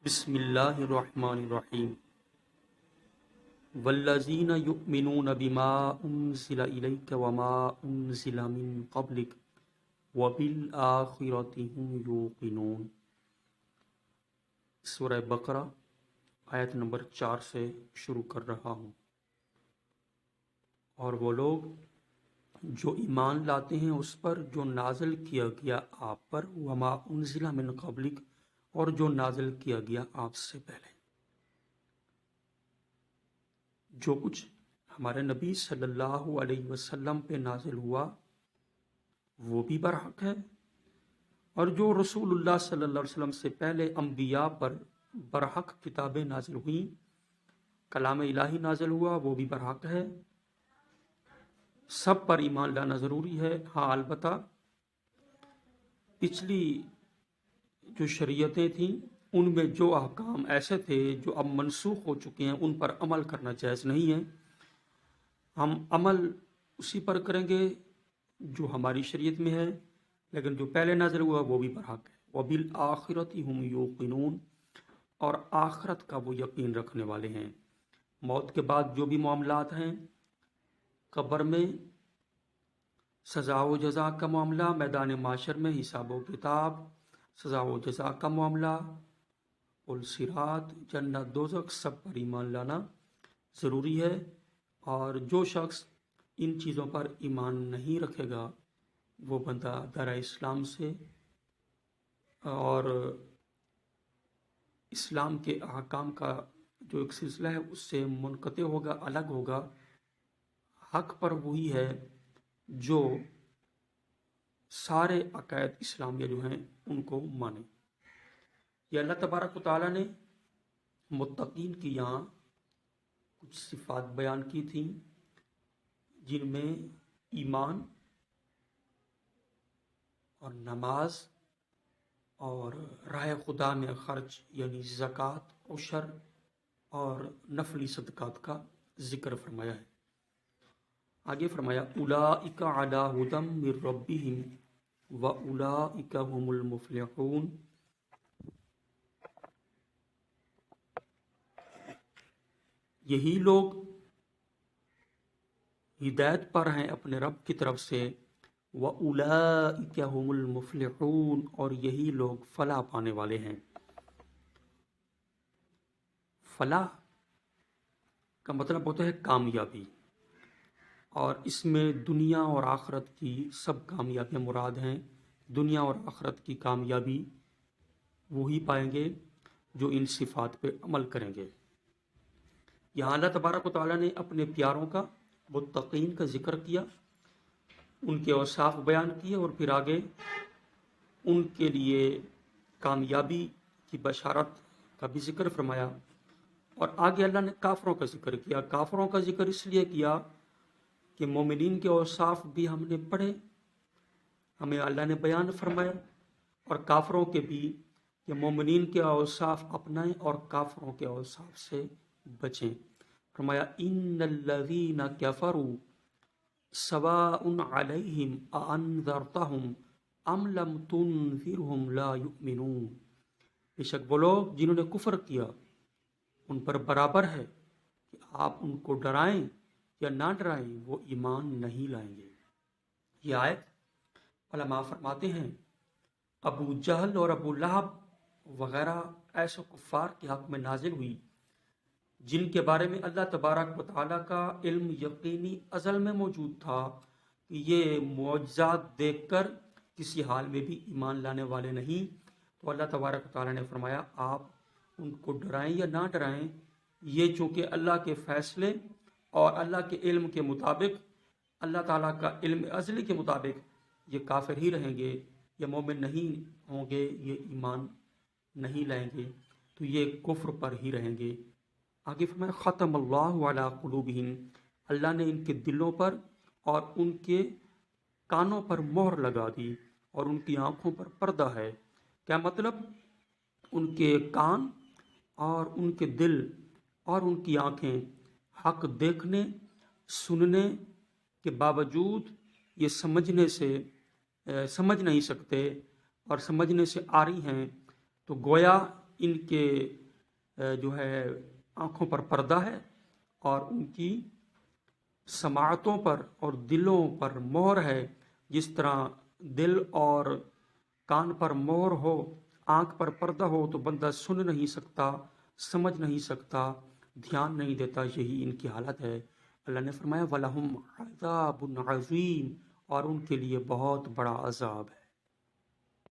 بسم اللہ الرحمن الرحیم والذین یؤمنون بما انزل الیک وما انزل من قبلک وبالآخرۃ هم یوقنون۔ سورہ بقرہ آیت نمبر 4 سے شروع کر رہا ہوں۔ اور وہ لوگ جو ایمان لاتے ہیں اس پر جو نازل کیا گیا آپ پر، وما انزل من قبلک، اور جو نازل کیا گیا آپ سے پہلے۔ جو کچھ ہمارے نبی صلی اللہ علیہ وسلم پہ نازل ہوا وہ بھی برحق ہے، اور جو رسول اللہ صلی اللہ علیہ وسلم سے پہلے انبیاء پر برحق کتابیں نازل ہوئیں، کلام الہی نازل ہوا، وہ بھی برحق ہے۔ سب پر ایمان لانا ضروری ہے۔ ہاں، البتہ پچھلی جو شریعتیں تھیں ان میں جو احکام ایسے تھے جو اب منسوخ ہو چکے ہیں ان پر عمل کرنا جائز نہیں ہے۔ ہم عمل اسی پر کریں گے جو ہماری شریعت میں ہے، لیکن جو پہلے نازل ہوا وہ بھی برحق ہے۔ وبالآخرۃ هم یوقنون، اور آخرت کا وہ یقین رکھنے والے ہیں۔ موت کے بعد جو بھی معاملات ہیں، قبر میں سزا و جزا کا معاملہ، میدان معاشر میں حساب و کتاب، سزا و جزا کا معاملہ، پل صراط، جنت دوزخ، سب پر ایمان لانا ضروری ہے۔ اور جو شخص ان چیزوں پر ایمان نہیں رکھے گا وہ بندہ دار اسلام سے اور اسلام کے احکام کا جو ایک سلسلہ ہے اس سے منقطع ہوگا، الگ ہوگا۔ حق پر وہی ہے جو سارے عقائد اسلامیہ جو ہیں ان کو مانے۔ یہ اللہ تبارک و تعالیٰ نے متقین کی یہاں کچھ صفات بیان کی تھیں، جن میں ایمان اور نماز اور راہ خدا میں خرچ یعنی زکوٰۃ، عشر اور نفلی صدقات کا ذکر فرمایا ہے۔ آگے فرمایا اولئک علی ھدی من ربہم واولئک ھم المفلحون۔ یہی لوگ ہدایت پر ہیں اپنے رب کی طرف سے، وَأُولَئِكَ هُمُ الْمُفْلِحُونَ، اور یہی لوگ فلاح پانے والے ہیں۔ فلاح کا مطلب ہوتا ہے کامیابی، اور اس میں دنیا اور آخرت کی سب کامیابیاں مراد ہیں۔ دنیا اور آخرت کی کامیابی وہی پائیں گے جو ان صفات پہ عمل کریں گے۔ یہاں اللہ تبارک و تعالیٰ نے اپنے پیاروں کا، متقین کا ذکر کیا، ان کے اوصاف بیان کیے، اور پھر آگے ان کے لیے کامیابی کی بشارت کا بھی ذکر فرمایا۔ اور آگے اللہ نے کافروں کا ذکر کیا۔ کافروں کا ذکر اس لیے کیا کہ مومنین کے اوصاف بھی ہم نے پڑھے، ہمیں اللہ نے بیان فرمایا، اور کافروں کے بھی کہ مومنین کے اوصاف اپنائیں اور کافروں کے اوصاف سے بچیں۔ فرمایا ان الذین کفروا سواء علیہم اانذرتہم ام لم تنذرہم لا یؤمنون۔ بے شک وہ لوگ جنہوں نے کفر کیا ان پر برابر ہے کہ آپ ان کو ڈرائیں یا نہ ڈرائیں، وہ ایمان نہیں لائیں گے۔ یہ آیت علماء فرماتے ہیں ابو جہل اور ابو لہب وغیرہ ایسے کفار کے حق میں نازل ہوئی جن کے بارے میں اللہ تبارک و تعالیٰ کا علم یقینی ازل میں موجود تھا کہ یہ معجزات دیکھ کر کسی حال میں بھی ایمان لانے والے نہیں۔ تو اللہ تبارک و تعالیٰ نے فرمایا آپ ان کو ڈرائیں یا نہ ڈرائیں، یہ چونکہ اللہ کے فیصلے اور اللہ کے علم کے مطابق، اللہ تعالیٰ کا علم ازلی کے مطابق یہ کافر ہی رہیں گے، یہ مومن نہیں ہوں گے، یہ ایمان نہیں لائیں گے، تو یہ کفر پر ہی رہیں گے۔ آگے فرمایا ختم اللہ علی قلوبہم، اللہ نے ان کے دلوں پر اور ان کے کانوں پر مہر لگا دی، اور ان کی آنکھوں پر پردہ ہے۔ کیا مطلب؟ ان کے کان اور ان کے دل اور ان کی آنکھیں حق دیکھنے سننے کے باوجود یہ سمجھ نہیں سکتے اور سمجھنے سے عاری ہیں، تو گویا ان کے جو ہے آنکھوں پر پردہ ہے اور ان کی سماعتوں پر اور دلوں پر مہر ہے. جس طرح دل اور کان پر مہر ہو، آنکھ پر پردہ ہو تو بندہ سن نہیں سکتا، سمجھ نہیں سکتا، دھیان نہیں دیتا. یہی ان کی حالت ہے. اللہ نے فرمایا وَلَهُمْ عَذَابٌ عَظِيمٌ، اور ان کے لیے بہت بڑا عذاب ہے.